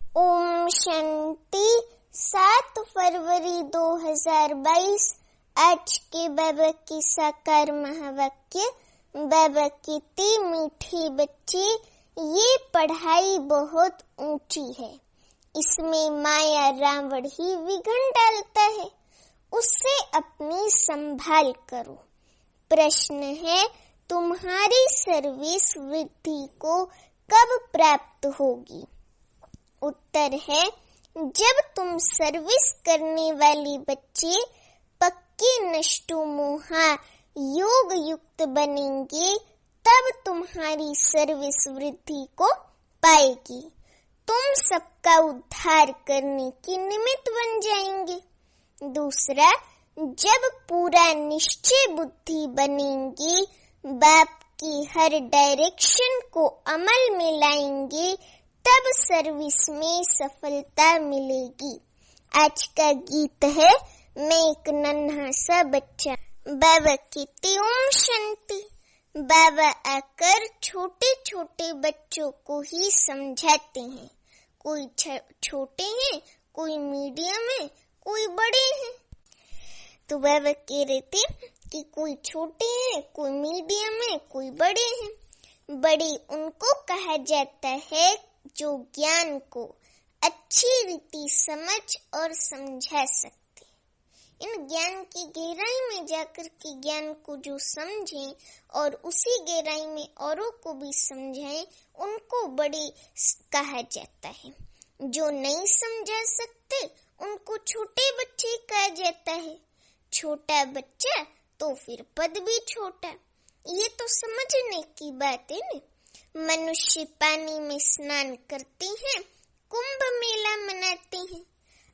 ओम शांति। 7 फरवरी 2022 आज के बाबा की साकार महावाक्य। बाबा कहते, मीठी बच्चे, ये पढ़ाई बहुत ऊंची है, इसमें माया रावण ही विघ्न डालता है, उससे अपनी संभाल करो। प्रश्न है, तुम्हारी सर्विस वृद्धि को कब प्राप्त होगी? उत्तर है, जब तुम सर्विस करने वाले बच्चे पक्के नष्टो मोहा योग युक्त बनेंगे, तब तुम्हारी सर्विस वृद्धि को पाएगी। तुम सबका उद्धार करने के निमित्त बन जाएंगे। दूसरा, जब पूरा निश्चय बुद्धि बनेंगे, बाप की हर डायरेक्शन को अमल में लाएंगे, तब सर्विस में सफलता मिलेगी। आज का गीत है, मैं एक नन्हा सा बच्चा। बाबा कहते, ओम शांति। बाबा आकर छोटे छोटे बच्चों को ही समझाते हैं। कोई छोटे हैं, कोई मीडियम है, कोई बड़े हैं। तो बाबा कह रहे थे कि कोई छोटे हैं, कोई मीडियम है, कोई बड़े हैं। बड़े उनको कहा जाता है जो ज्ञान को अच्छी रीति समझ और समझा सकते। इन ज्ञान की गहराई में जाकर के ज्ञान को जो समझें और उसी गहराई में औरों को भी समझाएं, उनको बड़े कहा जाता है। जो नहीं समझा सकते, उनको छोटे बच्चे कहा जाता है। छोटा बच्चा तो फिर पद भी छोटा। ये तो समझने की बात है ना। मनुष्य पानी में स्नान करते हैं, कुंभ मेला मनाते हैं।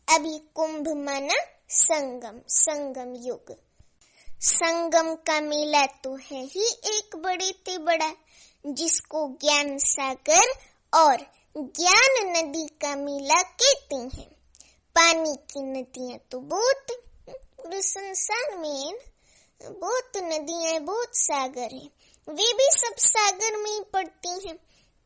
अभी कुंभ माना संगम, संगम युग। संगम का मेला तो है ही एक बड़े से बड़ा, जिसको ज्ञान सागर और ज्ञान नदी का मेला कहते हैं। पानी की नदियां तो बहुत पूरे संसार में बहुत नदियां, बहुत सागर हैं। वे भी सब सागर में ही पड़ती हैं,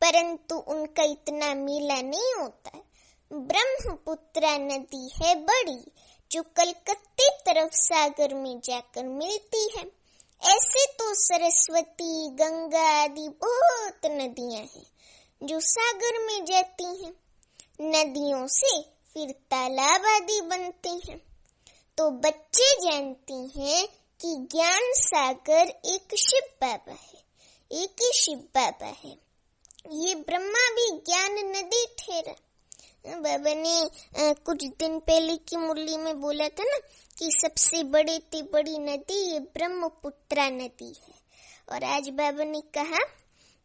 परंतु उनका इतना मेला नहीं होता है। ब्रह्मपुत्रा नदी है बड़ी, जो कलकत्ते तरफ सागर में जाकर मिलती है। ऐसे तो सरस्वती, गंगा आदि बहुत नदियां हैं जो सागर में जाती हैं। नदियों से फिर तालाब आदि बनते हैं। तो बच्चे जानते हैं कि ज्ञान सागर एक शिव बाबा है, एक ही शिव बाबा है। ये ब्रह्मा भी ज्ञान नदी ठहरा। बाबा ने कुछ दिन पहले की मुरली में बोला था ना कि सबसे बड़ी नदी ये ब्रह्मपुत्रा नदी है। और आज बाबा ने कहा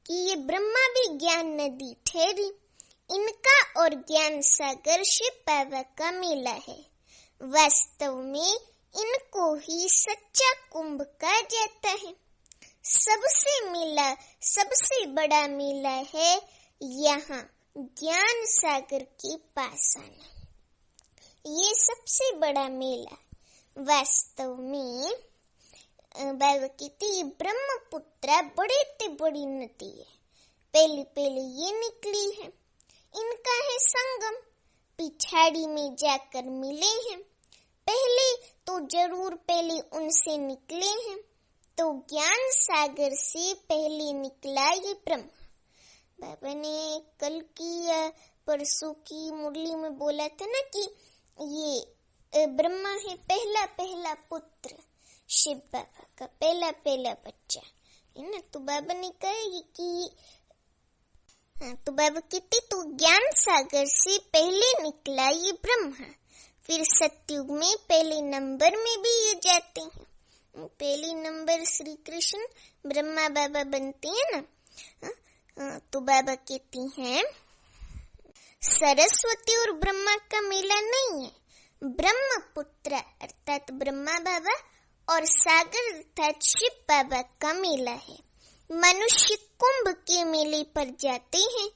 कि ये ब्रह्मा भी ज्ञान नदी ठहरी। इनका और ज्ञान सागर शिव बाबा का मेला है। वास्तव में इनको ही सच्चा कुंभ कहा जाता है। सबसे बड़ा मेला है यहाँ ज्ञान सागर के पास आना। ये सबसे बड़ा मेला वास्तव में बाबा कहते, ब्रह्मपुत्रा बड़े से बड़ी नदी है। पहले ये निकली है। इनका है संगम, पिछाड़ी में जाकर मिले हैं। पहले उनसे निकले हैं। तो ज्ञान सागर से पहले निकला ये ब्रह्मा। बाबा ने कल की या परसों की मुरली में बोला था ना कि ये ब्रह्मा है पहला पुत्र, शिव बाबा का पहला बच्चा है ना। तो बाबा ने कहा कि तो बाबा कहते, तो ज्ञान सागर से पहले निकला ये ब्रह्मा। फिर सतयुग में पहले नंबर में भी ये जाते हैं। पहले नंबर श्री कृष्ण ब्रह्मा बाबा बनते हैं ना। तो बाबा कहती हैं, सरस्वती और ब्रह्मा का मेला नहीं है। ब्रह्मपुत्र अर्थात ब्रह्मा बाबा और सागर अर्थात शिव बाबा का मेला है। मनुष्य कुंभ के मेले पर जाते हैं,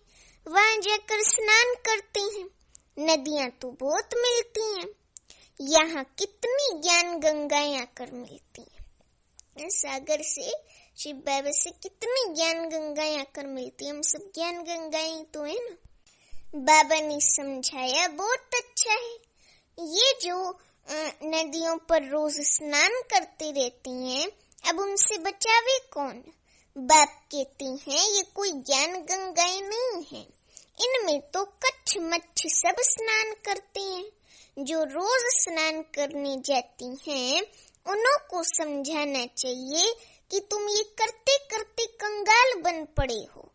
वहां जाकर स्नान करते हैं। नदियां तो बहुत मिलती हैं। यहाँ कितनी ज्ञान गंगाएं आकर मिलती हैं। सागर से शिव बाबा से कितनी ज्ञान गंगाएं आकर मिलती हैं। हम सब ज्ञान गंगाएं तो है ना। बाबा ने समझाया, बहुत अच्छा है। ये जो नदियों पर रोज स्नान करती रहती हैं, अब उनसे बचावे कौन? बाप कहते हैं ये कोई ज्ञान गंगाएं नहीं है, इनमें तो कच्छ मच्छ सब स्नान करते हैं। जो रोज स्नान करने जाती हैं उन्हों को समझाना चाहिए कि तुम ये करते करते कंगाल बन पड़े हो।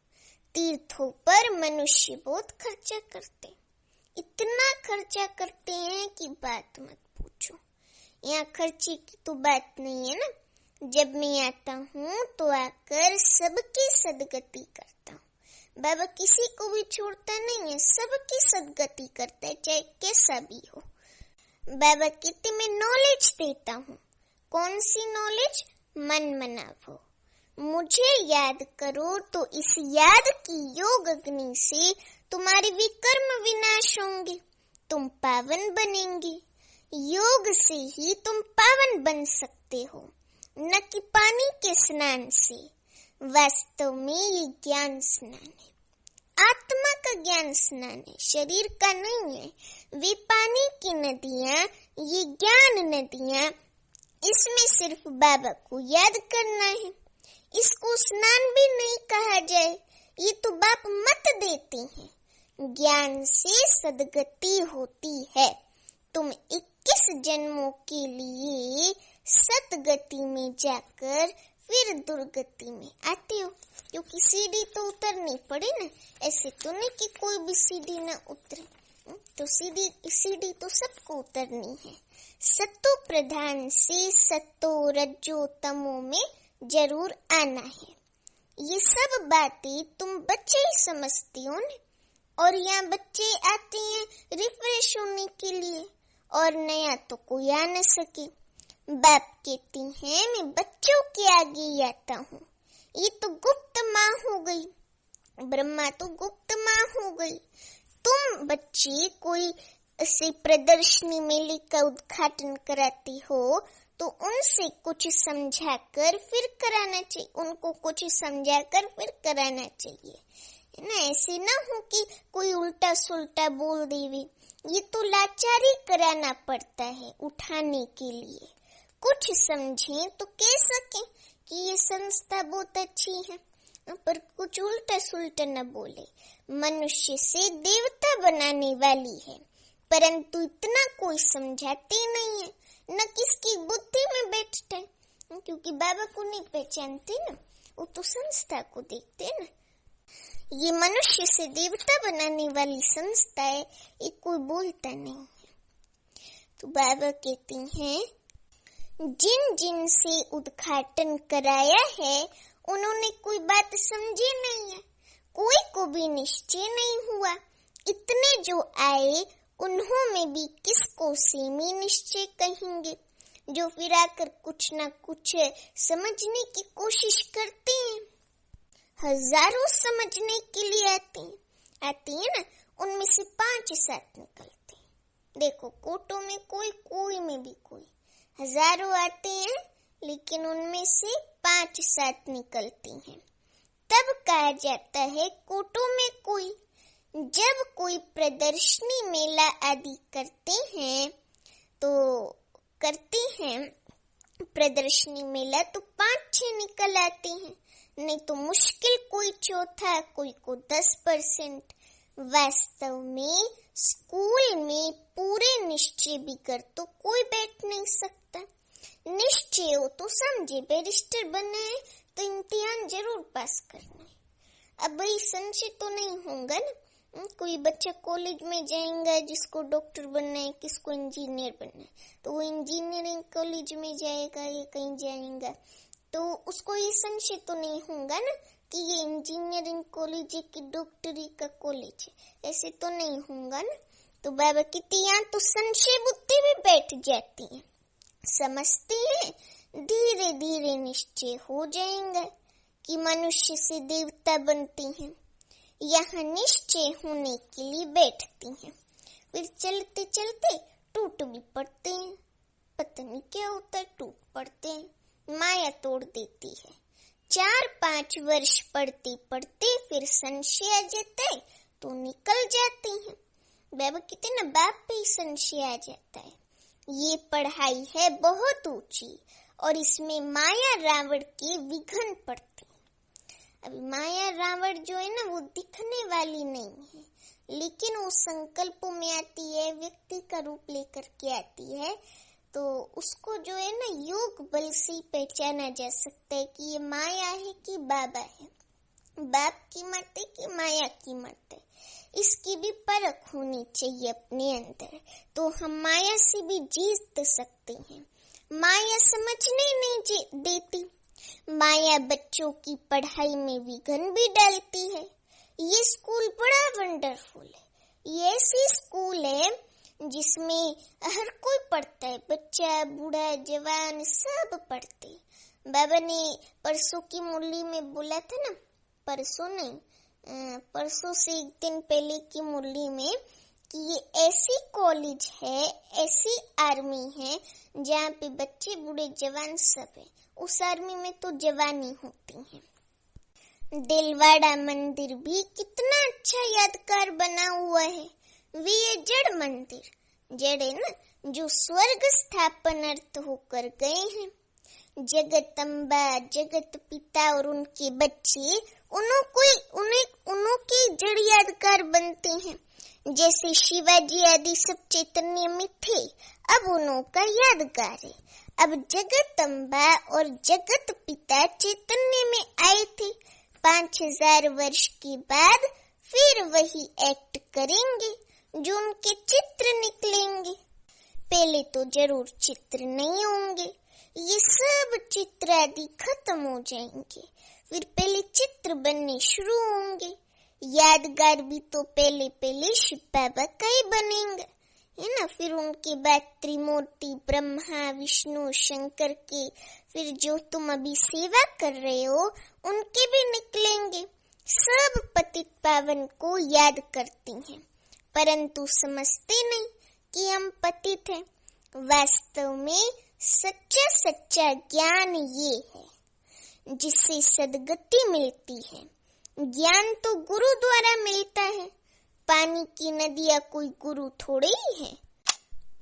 तीर्थों पर मनुष्य बहुत खर्चा करते, इतना खर्चा करते हैं कि बात मत पूछो। यहाँ खर्चे की तो बात नहीं है ना। जब मैं आता हूँ तो आकर सबकी सदगति करता हूँ। बाबा किसी को भी छोड़ता नहीं है, सबकी सदगति करता है, चाहे कैसा भी हो। बाबा कहते मैं नॉलेज देता हूँ। कौन सी नॉलेज? मन मनावो, मुझे याद करो तो इस याद की योग अग्नि से तुम्हारे विकर्म विनाश होंगे, तुम पावन बनेंगे। योग से ही तुम पावन बन सकते हो, न कि पानी के स्नान से। वास्तव में ये ज्ञान स्नान है, आत्मा का ज्ञान स्नान है, शरीर का नहीं है। वे पानी की नदियाँ, ये ज्ञान नदियाँ, इसमें सिर्फ बाबा को याद करना है। इसको स्नान भी नहीं कहा जाए, ये तो बाप मत देते हैं। ज्ञान से सदगति होती है। तुम 21 जन्मों के लिए सतगति में जाकर फिर दुर्गति में आते हो, क्योंकि सीढ़ी तो उतरनी पड़े ना। ऐसे तो नहीं कि कोई भी सीढ़ी ना उतरे, तो सीढ़ी तो सबको उतरनी है। सत्तो प्रधान से सत्तो रज्जो तमो में जरूर आना है। ये सब बातें तुम बच्चे ही समझते हो ना। और यहाँ बच्चे आते हैं रिफ्रेश होने के लिए, और नया तो कोई आ न सके। बाप कहती हैं मैं बच्चों के आगे आता हूँ। ये तो गुप्त माँ हो गई, ब्रह्मा तो गुप्त माँ हो गई। तुम बच्चे कोई से प्रदर्शनी मेले का उद्घाटन कराती हो तो उनसे कुछ समझाकर फिर कराना चाहिए, उनको कुछ समझाकर फिर कराना चाहिए, है ना। ऐसे ना हो कि कोई उल्टा सुल्टा बोल देवे। ये तो लाचारी कराना पड़ता है उठाने के लिए। कुछ समझें तो कह सकें कि ये संस्था बहुत अच्छी है, पर कुछ उल्टा सुल्टा न बोले। मनुष्य से देवता बनाने वाली है, परंतु इतना कोई समझाते नहीं है, न किसकी बुद्धि में बैठते, क्योंकि बाबा को नहीं पहचानते ना, वो तो संस्था को देखते ना। ये मनुष्य से देवता बनाने वाली संस्था है, ये कोई बोलता नहीं है। तो बाबा कहते हैं जिन जिन से उद्घाटन कराया है उन्होंने कोई बात समझी नहीं है, कोई को भी निश्चय नहीं हुआ। इतने जो आए उन्हों में भी किसको सेमी निश्चय कहेंगे, जो फिर आकर कुछ न कुछ समझने की कोशिश करते हैं। हजारों समझने के लिए आते हैं ना, उनमें से 5-7 निकलते हैं। देखो कोटों में कोई में भी कोई, हजारों आते हैं लेकिन उनमें से 5-7 निकलती हैं। तब कहा जाता है कोटों में कोई। जब कोई प्रदर्शनी मेला आदि करते हैं प्रदर्शनी मेला, तो 5-6 निकल आते हैं, नहीं तो मुश्किल कोई चौथा, कोई को 10%। वास्तव में स्कूल में पूरे निश्चय भी कर तो कोई बैठ नहीं सकता। निश्चय हो तो समझे बैरिस्टर बनना है तो इम्तिहान जरूर पास करना है। अब भाई संशय तो नहीं होगा ना। कोई बच्चा कॉलेज में जाएगा जिसको डॉक्टर बनना है, किसको इंजीनियर बनना है, तो वो इंजीनियरिंग कॉलेज में जाएगा या कहीं जाएगा, तो उसको ये संशय तो नहीं होगा ना कि ये इंजीनियरिंग कॉलेज है कि डॉक्टरी का कॉलेज है, ऐसे तो नहीं होगा ना। तो बाबा कहते यहाँ तो संशय बुद्धि भी बैठ जाती है। समझते हैं धीरे धीरे निश्चय हो जाएगा कि मनुष्य से देवता बनते हैं। यहाँ निश्चय होने के लिए बैठती हैं, फिर चलते चलते टूट भी पड़ते हैं। पता नहीं क्या होता है, टूट पड़ते हैं, माया तोड़ देती है। 4-5 वर्ष पढ़ते पढ़ते फिर संशय आ जाता है तो निकल जाते हैं। बाबा कहते ना, बाप पे ही संशय आ जाता है। ये पढ़ाई है बहुत ऊंची और इसमें माया रावण के विघ्न पड़ते हैं। अभी माया रावण जो है ना, वो दिखने वाली नहीं है, लेकिन वो संकल्पों में आती है, व्यक्ति का रूप लेकर के आती है। तो उसको जो है ना, योग बल से पहचाना जा सकता है कि ये माया है कि बाबा है, बाप की मत है कि माया की मत है। इसकी भी परख होनी चाहिए अपने अंदर, तो हम माया से भी जीत सकते हैं। माया समझने नहीं देती, माया बच्चों की पढ़ाई में विघ्न भी डालती है। ये स्कूल बड़ा वंडरफुल है। ये ऐसी स्कूल है जिसमें हर कोई पढ़ता है, बच्चा बूढ़ा जवान सब पढ़ते। बाबा ने परसों की मुरली में बोला था ना, परसों नहीं, परसों से एक दिन पहले की मुरली में, कि ये ऐसी कॉलेज है, ऐसी आर्मी है जहाँ पे बच्चे बूढ़े जवान सब है। उस आर्मी में तो जवानी होती है। दिलवाड़ा मंदिर भी कितना अच्छा यादगार बना हुआ है। वे ये जड़ मंदिर, जड़ है ना, जो स्वर्ग स्थापन अर्थ होकर गए हैं। जगत अम्बा, जगत पिता और उनके बच्चे, उन्हों के जड़ यादगार बनते हैं। जैसे शिवाजी आदि सब चैतन्य में थे, अब उन्हों का यादगार है। अब जगत अम्बा और जगत पिता चैतन्य में आए थे, 5000 वर्ष के बाद फिर वही एक्ट करेंगे, जो उनके चित्र निकलेंगे। पहले तो जरूर चित्र नहीं होंगे, ये सब चित्र आदि खत्म हो जाएंगे, फिर पहले चित्र बनने शुरू होंगे। यादगार भी तो पहले शिव बाबा का ही बनेंगे, है ना। फिर उनके बाद त्रिमूर्ति ब्रह्मा विष्णु शंकर के, फिर जो तुम अभी सेवा कर रहे हो उनके भी निकलेंगे। सब पतित पावन को याद करते हैं, परंतु समझते नहीं कि हम पतित हैं। वास्तव में सच्चा ज्ञान ये है जिससे सद्गति मिलती है। ज्ञान तो गुरु द्वारा मिलता है। पानी की नदियाँ कोई गुरु थोड़े ही है,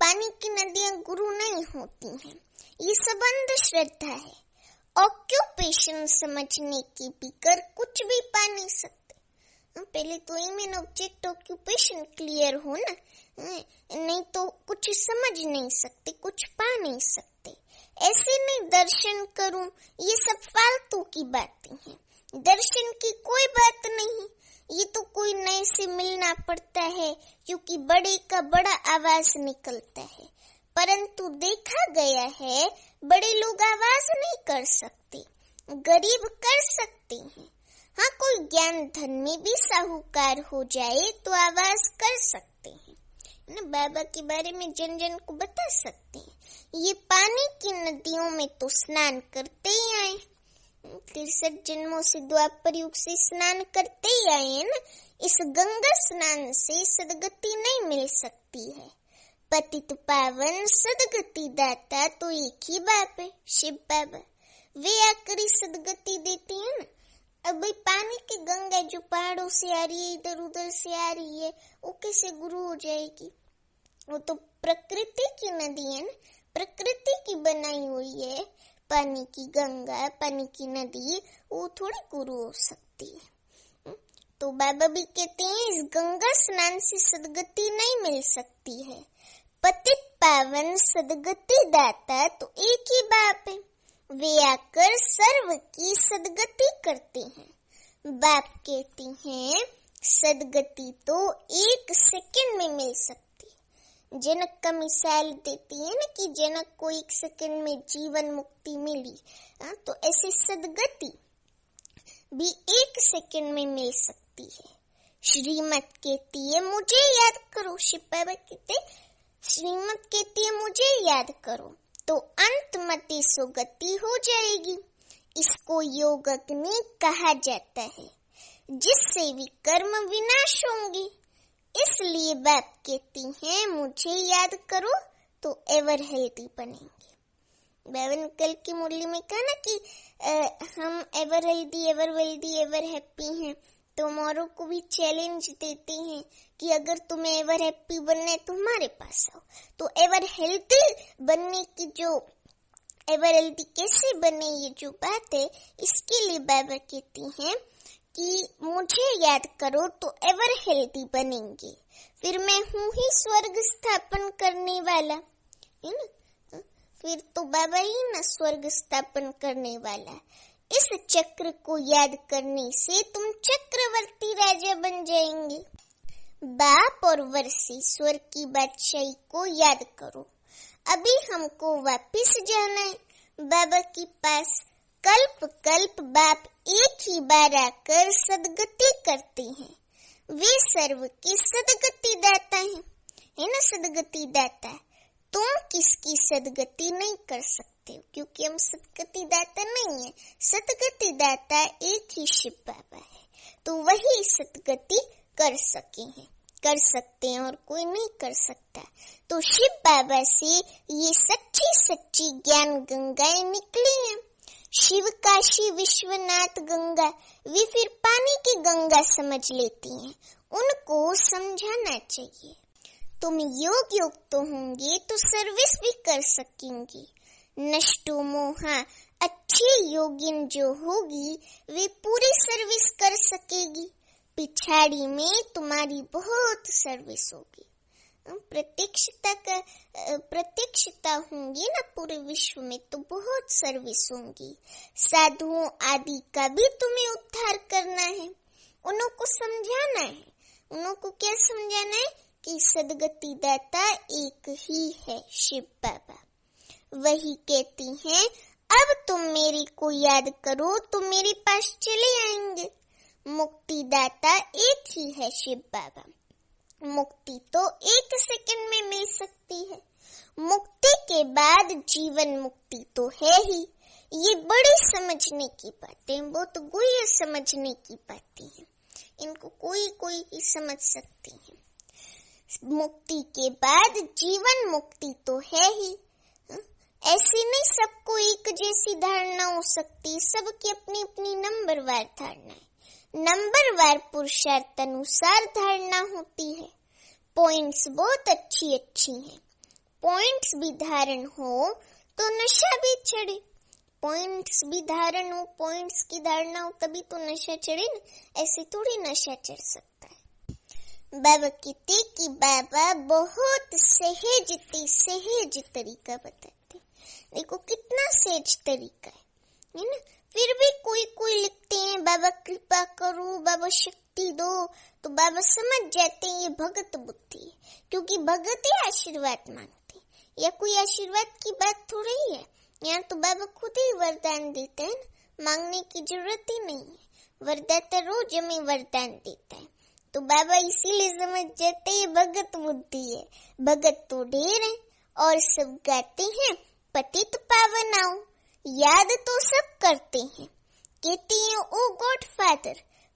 पानी की नदियाँ गुरु नहीं होती हैं। ये सब अंधश्रद्धा है। ऑक्यूपेशन समझने के बिगर कुछ भी पा नहीं सकते। पहले तो मीन ऑब्जेक्ट ऑक्यूपेशन क्लियर हो ना, नहीं तो कुछ समझ नहीं सकते, कुछ पा नहीं सकते। ऐसे नहीं दर्शन करूं, ये सब फालतू की बातें हैं। दर्शन की कोई बात नहीं, ये तो कोई नए से मिलना पड़ता है, क्योंकि बड़े का बड़ा आवाज निकलता है। परंतु देखा गया है बड़े लोग आवाज नहीं कर सकते, गरीब कर सकते हैं। हाँ, कोई ज्ञान धन में भी साहूकार हो जाए तो आवाज कर सकते हैं ना, बाबा के बारे में जन जन को बता सकते हैं। ये पानी की नदियों में तो स्नान करते ही आए, 63 जन्मों से द्वापर युग से स्नान करते ही आए हैं ना। इस गंगा स्नान से सदगति नहीं मिल सकती है। पतित पावन सदगति दाता तो एक ही बाप है, शिव बाबा। वे आकर सदगति देती है ना। अब भाई पानी की गंगा जो पहाड़ों से आ रही है, इधर उधर से आ रही है, वो कैसे गुरु हो जाएगी? वो तो प्रकृति की नदी है ना, प्रकृति की बनाई हुई है। पानी की गंगा, पानी की नदी, वो थोड़ी गुरु हो सकती है। तो बाबा भी कहते हैं इस गंगा स्नान से सदगति नहीं मिल सकती है। पतित पावन सदगति दाता तो एक ही बाप है। वे आकर सर्व की सदगति करते हैं। बाप कहते हैं सदगति तो 1 सेकंड में मिल सकती है। जनक का मिसाल देती है ना कि जनक को 1 सेकंड में जीवन मुक्ति मिली, तो ऐसे सदगति भी 1 सेकंड में मिल सकती है। श्रीमत कहती है मुझे याद करो, शिव बाबा कहते श्रीमत कहती है मुझे याद करो, तो अंत मति सुगति हो जाएगी। इसको योग अग्नि कहा जाता है, जिससे विकर्म विनाश होंगे। इसलिए बाप कहती हैं मुझे याद करो तो एवर हेल्दी बनेंगे। बाबा ने कल की मुरली में कहा ना कि हम ever healthy, ever wealthy, ever happy हैं, तुम औरों को भी चैलेंज देते हैं कि अगर तुम्हें एवर हैप्पी बनना है तो हमारे पास आओ। तो एवर हेल्थी बनने की जो एवर हेल्थी कैसे बने ये जो बात है, इसके लिए बाबा कहती हैं कि मुझे याद करो तो एवर हेल्थी बनेंगे। फिर मैं हूँ ही स्वर्ग स्थापन करने वाला, है ना। फिर तो बाबा ही ना स्वर्ग स्थापन करने वाला। इस चक्र को याद करने से तुम चक्रवर्ती राजा बन जाएंगे। बाप और वर्षेश्वर की बादशाही को याद करो। अभी हमको वापिस जाना है बाबा के पास। कल्प कल्प बाप एक ही बार आकर सदगति करते हैं। वे सर्व के सदगति दाता हैं, है ना। सदगति दाता तुम किसकी सदगति नहीं कर सकते हो, क्योंकि हम सदगति दाता नहीं है। सदगति दाता एक ही शिव बाबा है, तो वही सदगति कर सकते हैं और कोई नहीं कर सकता। तो शिव बाबा से ये सच्ची सच्ची ज्ञान गंगाएं निकली हैं। शिव काशी विश्वनाथ गंगा वे फिर पानी की गंगा समझ लेती हैं। उनको समझाना चाहिए। तुम योग तो होंगे तो सर्विस भी कर सकेंगी। नष्टो मोहा अच्छी योगिन जो होगी वे पूरी सर्विस कर सकेगी। पिछाड़ी में तुम्हारी बहुत सर्विस होगी। प्रत्यक्षता होंगी ना पूरे विश्व में, तो बहुत सर्विस होंगी। साधुओं आदि का भी तुम्हें उद्धार करना है। उन्हों को समझाना है। उन्हों को क्या समझाना है कि सदगति दाता एक ही है, शिव बाबा। वही कहती हैं अब तुम मेरे को याद करो तो मेरे पास चले आएंगे। मुक्ति दाता एक ही है, शिव बाबा। मुक्ति तो 1 सेकंड में मिल सकती है। मुक्ति के बाद जीवन मुक्ति तो है ही। ये बड़ी समझने की बातें, बहुत गुह्य समझने की बातें हैं। इनको कोई ही समझ सकती है। मुक्ति के बाद जीवन मुक्ति तो है ही। ऐसे नहीं सबको एक जैसी धारणा हो सकती, सबकी अपनी अपनी नंबरवार धारणा है। नंबरवार पुरुषार्थ अनुसार धारणा होती है। पॉइंट्स बहुत अच्छी हैं। पॉइंट्स भी धारण हो तो नशा भी चढ़े। पॉइंट्स भी धारण हो, पॉइंट्स की धारणा हो तभी तो नशा चढ़े ना। ऐसे थोड़ी नशा चढ़ सकता है। बाबा कहते कि बाबा बहुत सहज तरीका बताते। देखो कितना सहज तरीका है ना। फिर भी कोई लिखते हैं बाबा कृपा करो, बाबा शक्ति दो, तो बाबा समझ जाते हैं ये भगत बुद्धि है, क्योंकि भगत ही आशीर्वाद मांगते हैं। या कोई आशीर्वाद की बात थोड़ी है। यहाँ तो बाबा खुद ही वरदान देते हैं, मांगने की जरूरत ही नहीं है। वरदाता रोज हमें वरदान देता है, तो बाबा इसीलिए समझ जाते हैं भगत बुद्धि है। भगत तो ढेर है और सब गाते हैं पतित पावन आओ। याद तो सब करते हैं, कहते हैं ओ गॉड फादर,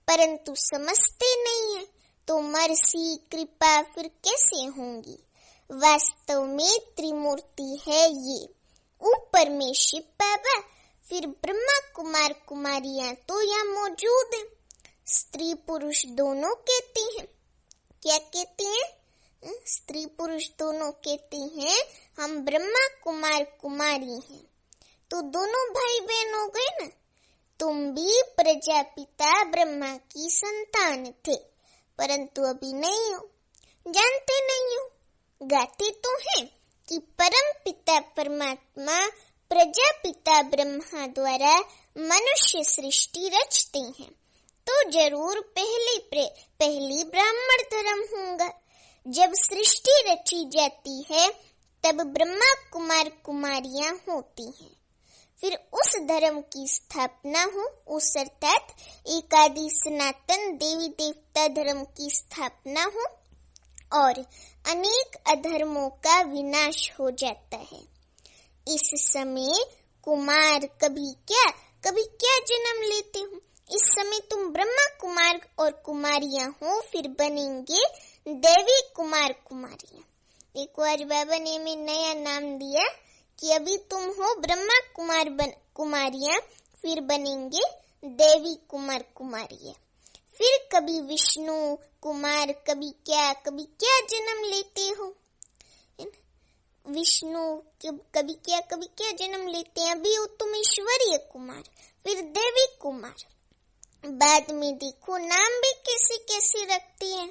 परंतु समझते नहीं है। तो मर्सी कृपा फिर कैसे होंगी। वास्तव में त्रिमूर्ति है ये। ऊपर में शिव बाबा, फिर ब्रह्मा कुमार कुमारियां तो यहाँ मौजूद हैं। स्त्री पुरुष दोनों कहती हैं। क्या कहती हैं? स्त्री पुरुष दोनों कहती हैं हम ब्रह्मा कुमार कुमारी हैं। तो दोनों भाई बहन हो गए ना। तुम भी प्रजापिता ब्रह्मा की संतान थे, परंतु अभी नहीं हो, जानते नहीं हो। गाते तो हैं कि परम पिता परमात्मा प्रजापिता ब्रह्मा द्वारा मनुष्य सृष्टि रचते हैं, तो जरूर पहली ब्राह्मण धर्म होगा। जब सृष्टि रची जाती है तब ब्रह्मा कुमार कुमारियां होती हैं। फिर उस धर्म की स्थापना हो, उस अर्थात एकादि सनातन देवी देवता धर्म की स्थापना हो और अनेक अधर्मों का विनाश हो जाता है। इस समय कुमार कभी क्या जन्म लेते हो। इस समय तुम ब्रह्मा कुमार और कुमारियां हो, फिर बनेंगे देवी कुमार कुमारियां। एक बार बाबा ने हमें नया नाम दिया कि अभी तुम हो ब्रह्मा कुमार कुमारियां, फिर बनेंगे देवी कुमार कुमारियां। फिर कभी विष्णु कुमार कभी क्या जन्म लेते हो। विष्णु कभी क्या जन्म लेते हैं। अभी हो तुम ईश्वरीय कुमार, फिर देवी कुमार, बाद में देखो नाम भी कैसे कैसे रखती हैं,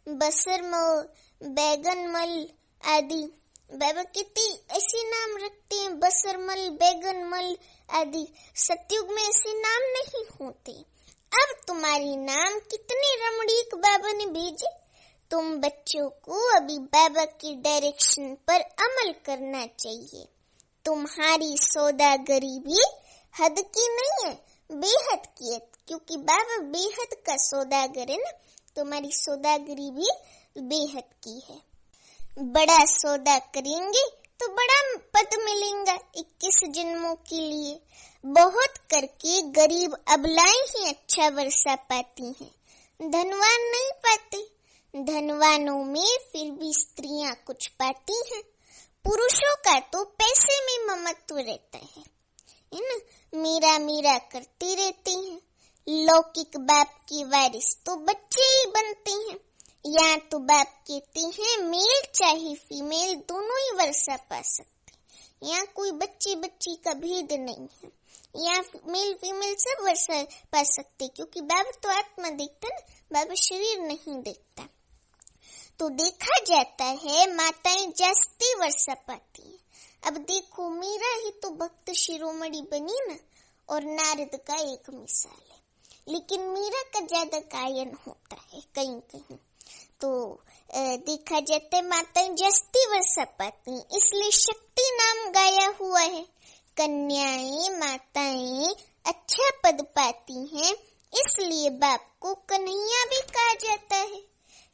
बसरमल, बैगनमल आदि। बाबा कितने ऐसे नाम रखते हैं, बसरमल, बैगनमल आदि। सतयुग में ऐसे नाम नहीं होते। अब तुम्हारे नाम कितने रमणीक बाबा ने भेजे। तुम बच्चों को अभी बाबा की डायरेक्शन पर अमल करना चाहिए। तुम्हारी सौदागरी भी हद की नहीं है, बेहद की है, क्योंकि बाबा बेहद का सौदागर है ना। तुम्हारी सौदागरी भी बेहद की है। बड़ा सौदा करेंगे तो बड़ा पद मिलेगा 21 जन्मों के लिए। बहुत करके गरीब अबलाएं ही अच्छा वर्षा पाती हैं, धनवान नहीं पाते। धनवानों में फिर भी स्त्रियां कुछ पाती हैं। पुरुषों का तो पैसे में ममत्व रहता है ना, मेरा मेरा करते रहते हैं। लौकिक बाप के वारिस तो बच्चे ही बनते हैं। यहाँ तो बाप कहते हैं मेल चाहे फीमेल दोनों ही वर्षा पा सकते। यहाँ कोई बच्चे बच्ची का भेद नहीं है। यहाँ मेल फीमेल सब वर्षा पा सकते, क्योंकि बाबा तो आत्मा देखता है ना, बाबा शरीर नहीं देखता। तो देखा जाता है माताएं जास्ती वर्षा पाती हैं। अब देखो मीरा ही तो भक्त शिरोमणि बनी ना, और नारद का एक मिसाल है, लेकिन मीरा का ज्यादा गायन होता है कहीं कहीं। तो देखा जाता है माताएं जास्ती वर्षा पाती हैं, इसलिए शक्ति नाम गाया हुआ है। कन्याएं माताएं अच्छा पद पाती हैं, इसलिए बाप को कन्हैया भी कहा जाता है।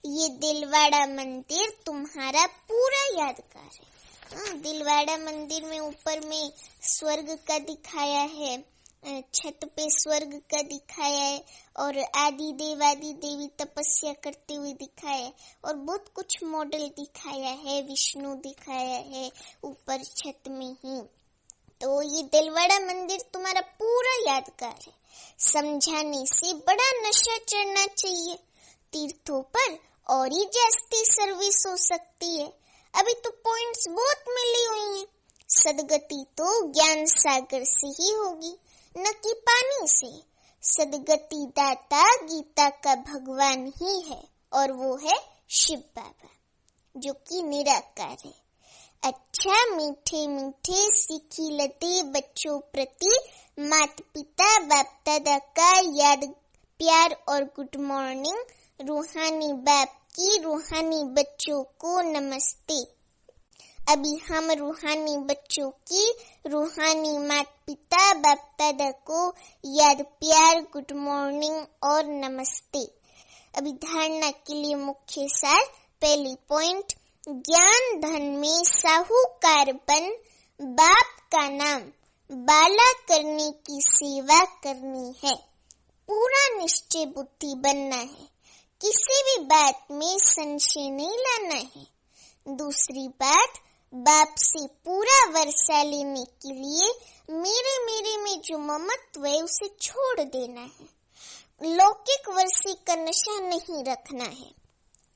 ये दिलवाड़ा मंदिर तुम्हारा पूरा यादगार है। दिलवाड़ा मंदिर में ऊपर में स्वर्ग का दिखाया है, छत पे स्वर्ग का दिखाया है, और आदि देवी तपस्या करते हुए दिखाया है, और बहुत कुछ मॉडल दिखाया है, विष्णु दिखाया है ऊपर छत में ही। तो ये दिलवाड़ा मंदिर तुम्हारा पूरा यादगार है। समझाने से बड़ा नशा चढ़ना चाहिए। तीर्थों पर और ही जास्ती सर्विस हो सकती है। अभी तो पॉइंट्स बहुत मिली हुई हैं। सदगति तो ज्ञान सागर से ही होगी, न कि पानी से। सदगति दाता गीता का भगवान ही है, और वो है शिव बाबा, जो कि निराकार है। अच्छा मीठे मीठे सीखी लते बच्चों प्रति माता पिता बाप दादा का याद प्यार और गुड मॉर्निंग। रूहानी बाप की रूहानी बच्चों को नमस्ते। अभी हम रूहानी बच्चों की रूहानी माता पिता बाप दादा को याद प्यार गुड मॉर्निंग और नमस्ते। अभी धारणा के लिए मुख्य सार। पहली पॉइंट, ज्ञान धन में साहूकार बन, बाप का नाम बाला करने की सेवा करनी है। पूरा निश्चय बुद्धि बनना है, किसी भी बात में संशय नहीं लाना है। दूसरी बात, बाप से पूरा वर्षा लेने के लिए मेरे में जो ममत्व है उसे छोड़ देना है। लौकिक वर्षे का नशा नहीं रखना है।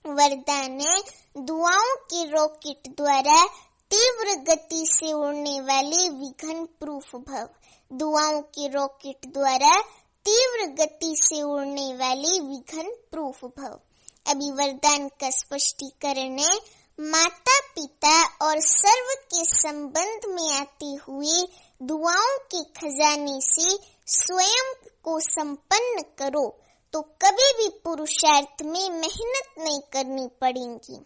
वरदान है, दुआओं के रॉकेट द्वारा तीव्र गति से उड़ने वाले विघ्न प्रूफ भव। दुआओं के रॉकेट द्वारा तीव्र गति से उड़ने वाले विघ्न प्रूफ भव। अभी वरदान का स्पष्टीकरण है, माता पिता और सर्व के संबंध में आते हुए दुआओं के खजाने से स्वयं को संपन्न करो तो कभी भी पुरुषार्थ में मेहनत नहीं करनी पड़ेगी।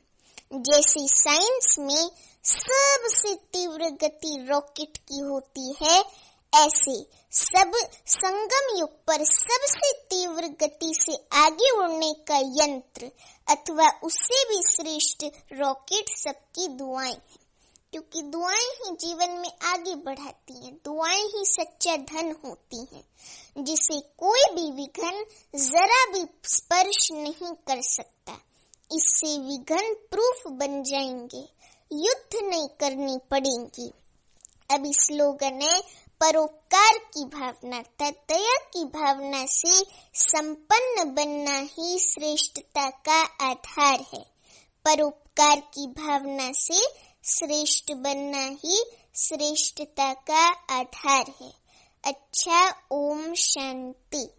जैसे साइंस में सबसे तीव्र गति रॉकेट की होती है, ऐसे सब संगम युग पर सबसे तीव्र गति से आगे उड़ने का यंत्र अथवा उससे भी श्रेष्ठ रॉकेट सबकी दुआएं हैं, क्योंकि दुआएं ही जीवन में आगे बढ़ाती हैं। दुआएं ही सच्चा धन होती हैं, जिसे कोई भी विघ्न जरा भी स्पर्श नहीं कर सकता। इससे विघ्न प्रूफ बन जाएंगे, युद्ध नहीं करनी पड़ेगी। अभी स्लोगन है, परोपकार की भावना अर्थात दया की भावना से संपन्न बनना ही श्रेष्ठता का आधार है। परोपकार की भावना से श्रेष्ठ बनना ही श्रेष्ठता का आधार है। अच्छा, ओम शांति।